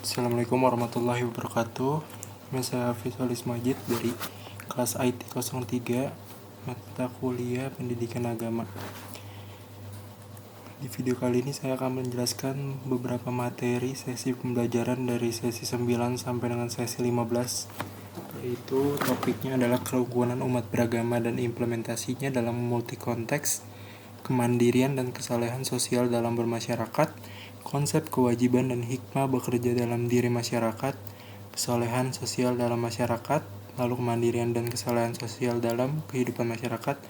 Assalamualaikum warahmatullahi wabarakatuh. Saya Visualis Majid dari kelas IT 03 mata kuliah Pendidikan Agama. Di video kali ini saya akan menjelaskan beberapa materi sesi pembelajaran dari sesi 9 sampai dengan sesi 15, yaitu topiknya adalah kerukunan umat beragama dan implementasinya dalam multi konteks, kemandirian dan kesalehan sosial dalam bermasyarakat, konsep kewajiban dan hikmah bekerja dalam diri masyarakat, kesalehan sosial dalam masyarakat, lalu kemandirian dan kesalehan sosial dalam kehidupan masyarakat,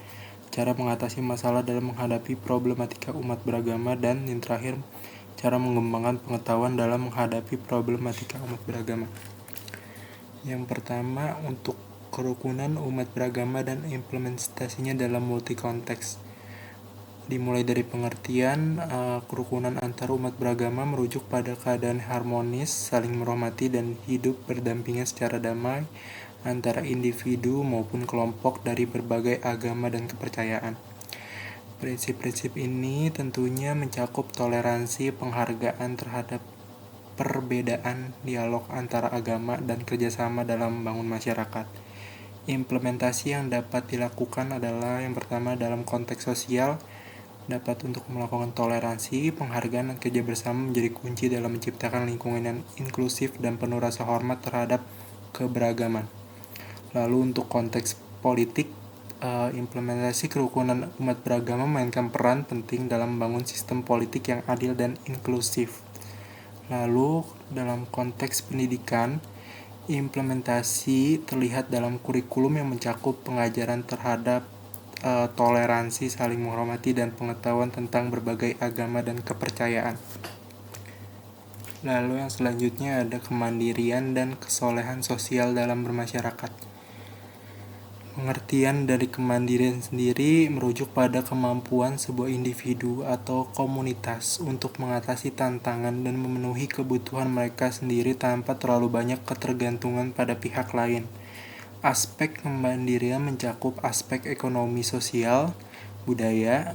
cara mengatasi masalah dalam menghadapi problematika umat beragama, dan yang terakhir, cara mengembangkan pengetahuan dalam menghadapi problematika umat beragama. Yang pertama, untuk kerukunan umat beragama dan implementasinya dalam multi konteks. Dimulai dari pengertian, kerukunan antar umat beragama merujuk pada keadaan harmonis, saling menghormati dan hidup berdampingan secara damai antara individu maupun kelompok dari berbagai agama dan kepercayaan. Prinsip-prinsip ini tentunya mencakup toleransi, penghargaan terhadap perbedaan, dialog antara agama, dan kerjasama dalam membangun masyarakat. Implementasi yang dapat dilakukan adalah yang pertama dalam konteks sosial, dapat untuk melakukan toleransi, penghargaan, dan kerja bersama menjadi kunci dalam menciptakan lingkungan yang inklusif dan penuh rasa hormat terhadap keberagaman. Lalu untuk konteks politik, implementasi kerukunan umat beragama memainkan peran penting dalam membangun sistem politik yang adil dan inklusif. Lalu dalam konteks pendidikan, implementasi terlihat dalam kurikulum yang mencakup pengajaran terhadap toleransi, saling menghormati, dan pengetahuan tentang berbagai agama dan kepercayaan. Lalu yang selanjutnya ada kemandirian dan kesolehan sosial dalam bermasyarakat. Pengertian dari kemandirian sendiri merujuk pada kemampuan sebuah individu atau komunitas untuk mengatasi tantangan dan memenuhi kebutuhan mereka sendiri tanpa terlalu banyak ketergantungan pada pihak lain. Aspek kemandirian mencakup aspek ekonomi, sosial, budaya,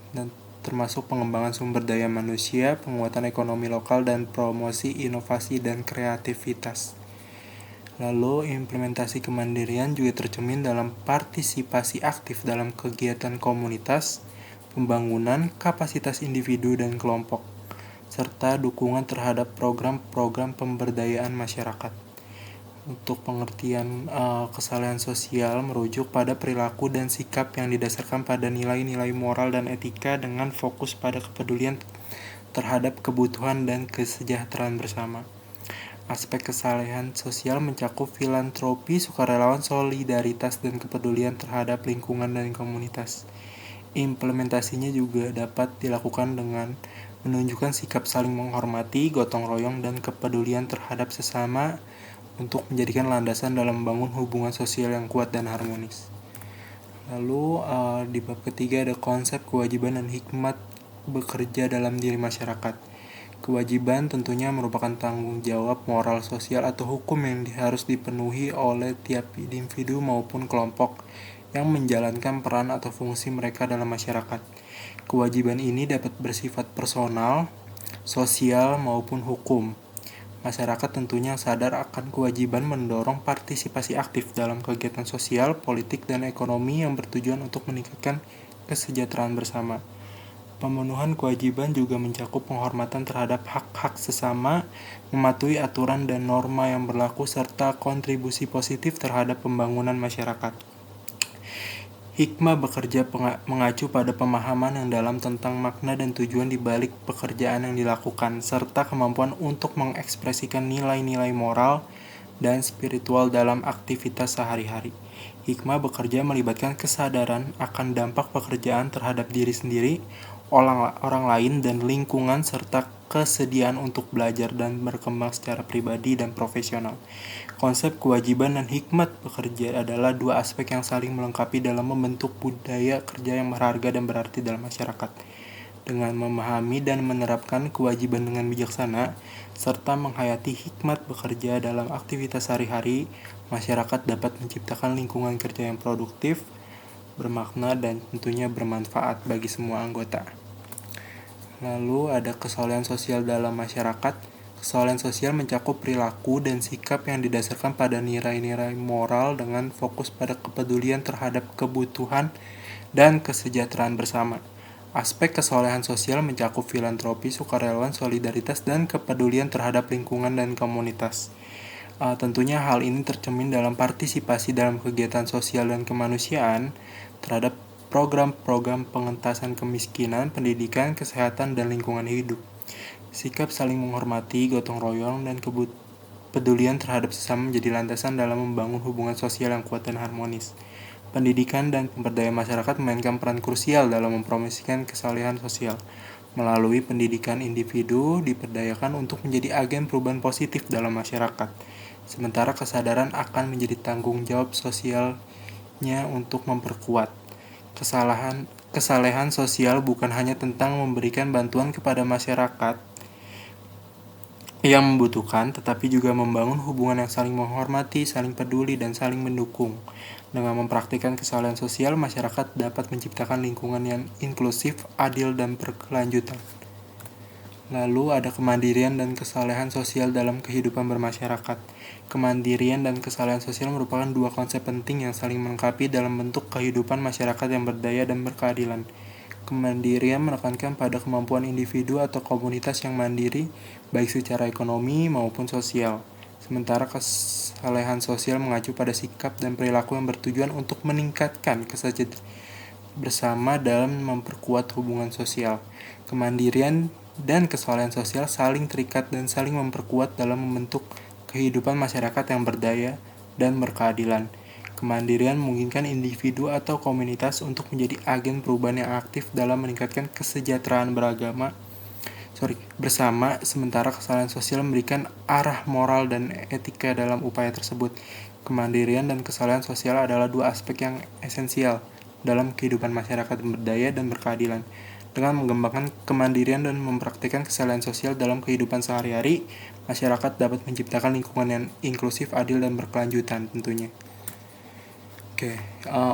dan termasuk pengembangan sumber daya manusia, penguatan ekonomi lokal, dan promosi inovasi dan kreativitas. Lalu implementasi kemandirian juga tercermin dalam partisipasi aktif dalam kegiatan komunitas, pembangunan kapasitas individu dan kelompok, serta dukungan terhadap program-program pemberdayaan masyarakat. Untuk pengertian kesalahan sosial merujuk pada perilaku dan sikap yang didasarkan pada nilai-nilai moral dan etika dengan fokus pada kepedulian terhadap kebutuhan dan kesejahteraan bersama. Aspek kesalahan sosial mencakup filantropi, sukarelawan, solidaritas, dan kepedulian terhadap lingkungan dan komunitas. Implementasinya juga dapat dilakukan dengan menunjukkan sikap saling menghormati, gotong royong, dan kepedulian terhadap sesama untuk menjadikan landasan dalam membangun hubungan sosial yang kuat dan harmonis. Lalu di bab ketiga ada konsep kewajiban dan hikmat bekerja dalam diri masyarakat. Kewajiban tentunya merupakan tanggung jawab moral, sosial, atau hukum yang harus dipenuhi oleh tiap individu maupun kelompok yang menjalankan peran atau fungsi mereka dalam masyarakat. Kewajiban ini dapat bersifat personal, sosial, maupun hukum. Masyarakat tentunya sadar akan kewajiban mendorong partisipasi aktif dalam kegiatan sosial, politik, dan ekonomi yang bertujuan untuk meningkatkan kesejahteraan bersama. Pemenuhan kewajiban juga mencakup penghormatan terhadap hak-hak sesama, mematuhi aturan dan norma yang berlaku, serta kontribusi positif terhadap pembangunan masyarakat. Hikmah bekerja mengacu pada pemahaman yang dalam tentang makna dan tujuan di balik pekerjaan yang dilakukan, serta kemampuan untuk mengekspresikan nilai-nilai moral dan spiritual dalam aktivitas sehari-hari. Hikmah bekerja melibatkan kesadaran akan dampak pekerjaan terhadap diri sendiri, orang lain, dan lingkungan, serta kesediaan untuk belajar dan berkembang secara pribadi dan profesional. Konsep kewajiban dan hikmat bekerja adalah dua aspek yang saling melengkapi dalam membentuk budaya kerja yang berharga dan berarti dalam masyarakat. Dengan memahami dan menerapkan kewajiban dengan bijaksana, serta menghayati hikmat bekerja dalam aktivitas sehari-hari, masyarakat dapat menciptakan lingkungan kerja yang produktif, bermakna, dan tentunya bermanfaat bagi semua anggota. Lalu ada kesalahan sosial dalam masyarakat. Kesalahan sosial mencakup perilaku dan sikap yang didasarkan pada nilai-nilai moral dengan fokus pada kepedulian terhadap kebutuhan dan kesejahteraan bersama. Aspek kesolehan sosial mencakup filantropi, sukarelawan, solidaritas, dan kepedulian terhadap lingkungan dan komunitas. Tentunya hal ini tercermin dalam partisipasi dalam kegiatan sosial dan kemanusiaan terhadap program-program pengentasan kemiskinan, pendidikan, kesehatan, dan lingkungan hidup. Sikap saling menghormati, gotong royong, dan kepedulian terhadap sesama menjadi landasan dalam membangun hubungan sosial yang kuat dan harmonis. Pendidikan dan pemberdayaan masyarakat memainkan peran krusial dalam mempromosikan kesalehan sosial. Melalui pendidikan, individu diperdayakan untuk menjadi agen perubahan positif dalam masyarakat. Sementara kesadaran akan menjadi tanggung jawab sosialnya untuk memperkuat. Kesalehan sosial bukan hanya tentang memberikan bantuan kepada masyarakat yang membutuhkan, tetapi juga membangun hubungan yang saling menghormati, saling peduli, dan saling mendukung. Dengan mempraktikkan kesalahan sosial, masyarakat dapat menciptakan lingkungan yang inklusif, adil, dan berkelanjutan. Lalu ada kemandirian dan kesalehan sosial dalam kehidupan bermasyarakat. Kemandirian dan kesalehan sosial merupakan dua konsep penting yang saling melengkapi dalam bentuk kehidupan masyarakat yang berdaya dan berkeadilan. Kemandirian menekankan pada kemampuan individu atau komunitas yang mandiri, baik secara ekonomi maupun sosial. Sementara kesalehan sosial mengacu pada sikap dan perilaku yang bertujuan untuk meningkatkan kesejahteraan bersama dalam memperkuat hubungan sosial. Kemandirian dan kesalehan sosial saling terikat dan saling memperkuat dalam membentuk kehidupan masyarakat yang berdaya dan berkeadilan. Kemandirian memungkinkan individu atau komunitas untuk menjadi agen perubahan yang aktif dalam meningkatkan kesejahteraan bersama, sementara kesalahan sosial memberikan arah moral dan etika dalam upaya tersebut. Kemandirian dan kesalahan sosial adalah dua aspek yang esensial dalam kehidupan masyarakat yang berdaya dan berkeadilan. Dengan mengembangkan kemandirian dan mempraktikkan kesalahan sosial dalam kehidupan sehari-hari, masyarakat dapat menciptakan lingkungan yang inklusif, adil, dan berkelanjutan tentunya.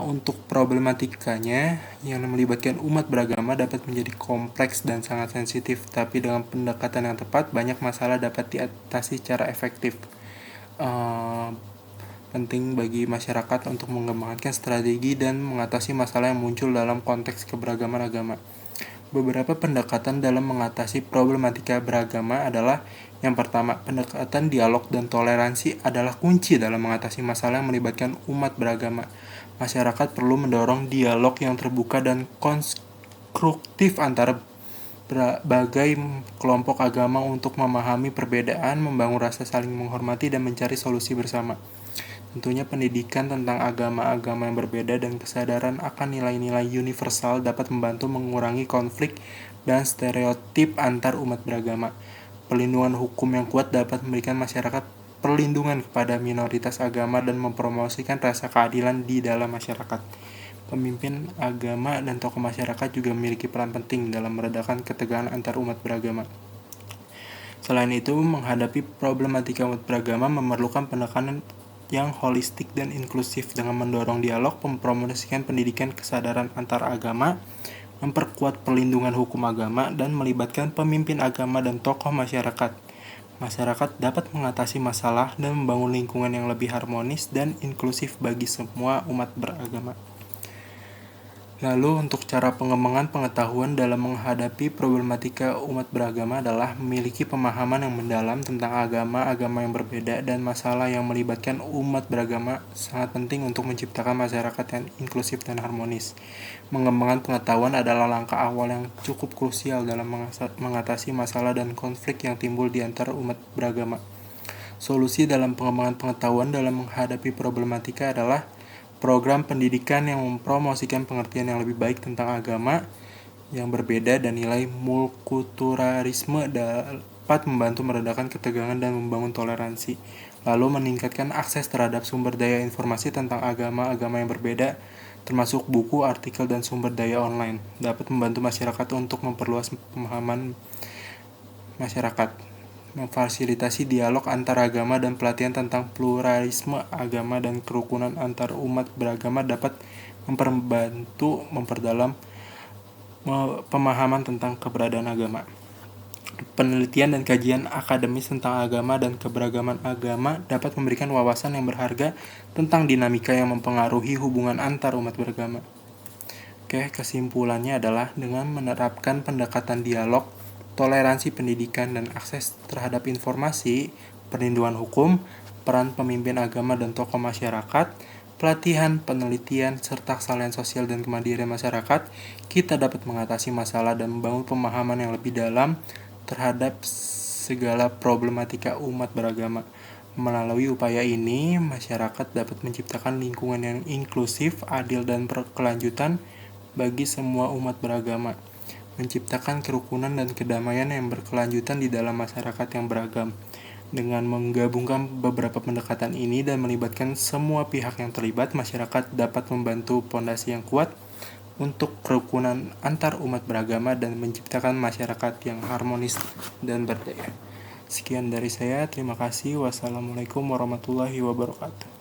Untuk problematikanya yang melibatkan umat beragama dapat menjadi kompleks dan sangat sensitif, tapi dengan pendekatan yang tepat, banyak masalah dapat diatasi secara efektif. Penting bagi masyarakat untuk mengembangkan strategi dan mengatasi masalah yang muncul dalam konteks keberagaman agama. Beberapa pendekatan dalam mengatasi problematika beragama adalah: yang pertama, pendekatan dialog dan toleransi adalah kunci dalam mengatasi masalah yang melibatkan umat beragama. Masyarakat perlu mendorong dialog yang terbuka dan konstruktif antara berbagai kelompok agama untuk memahami perbedaan, membangun rasa saling menghormati, dan mencari solusi bersama. Tentunya pendidikan tentang agama-agama yang berbeda dan kesadaran akan nilai-nilai universal dapat membantu mengurangi konflik dan stereotip antar umat beragama. Pelindungan hukum yang kuat dapat memberikan masyarakat perlindungan kepada minoritas agama dan mempromosikan rasa keadilan di dalam masyarakat. Pemimpin agama dan tokoh masyarakat juga memiliki peran penting dalam meredakan ketegangan antar umat beragama. Selain itu, menghadapi problematika umat beragama memerlukan pendekatan yang holistik dan inklusif dengan mendorong dialog, mempromosikan pendidikan kesadaran antar agama, memperkuat perlindungan hukum agama, dan melibatkan pemimpin agama dan tokoh masyarakat. Masyarakat dapat mengatasi masalah dan membangun lingkungan yang lebih harmonis dan inklusif bagi semua umat beragama. Lalu untuk cara pengembangan pengetahuan dalam menghadapi problematika umat beragama adalah memiliki pemahaman yang mendalam tentang agama-agama yang berbeda dan masalah yang melibatkan umat beragama sangat penting untuk menciptakan masyarakat yang inklusif dan harmonis. Mengembangkan pengetahuan adalah langkah awal yang cukup krusial dalam mengatasi masalah dan konflik yang timbul di antara umat beragama. Solusi dalam pengembangan pengetahuan dalam menghadapi problematika adalah program pendidikan yang mempromosikan pengertian yang lebih baik tentang agama yang berbeda dan nilai multikulturalisme dapat membantu meredakan ketegangan dan membangun toleransi. Lalu meningkatkan akses terhadap sumber daya informasi tentang agama-agama yang berbeda, termasuk buku, artikel, dan sumber daya online, dapat membantu masyarakat untuk memperluas pemahaman masyarakat. Memfasilitasi dialog antar agama dan pelatihan tentang pluralisme agama dan kerukunan antar umat beragama dapat memperdalam pemahaman tentang keberadaan agama. Penelitian dan kajian akademis tentang agama dan keberagaman agama dapat memberikan wawasan yang berharga tentang dinamika yang mempengaruhi hubungan antar umat beragama. Oke, kesimpulannya adalah dengan menerapkan pendekatan dialog, toleransi pendidikan, dan akses terhadap informasi, perlindungan hukum, peran pemimpin agama dan tokoh masyarakat, pelatihan, penelitian, serta kesalahan sosial dan kemandirian masyarakat, kita dapat mengatasi masalah dan membangun pemahaman yang lebih dalam terhadap segala problematika umat beragama. Melalui upaya ini, masyarakat dapat menciptakan lingkungan yang inklusif, adil, dan berkelanjutan bagi semua umat beragama, menciptakan kerukunan dan kedamaian yang berkelanjutan di dalam masyarakat yang beragam. Dengan menggabungkan beberapa pendekatan ini dan melibatkan semua pihak yang terlibat, masyarakat dapat membantu pondasi yang kuat untuk kerukunan antar umat beragama dan menciptakan masyarakat yang harmonis dan berdaya. Sekian dari saya, terima kasih. Wassalamualaikum warahmatullahi wabarakatuh.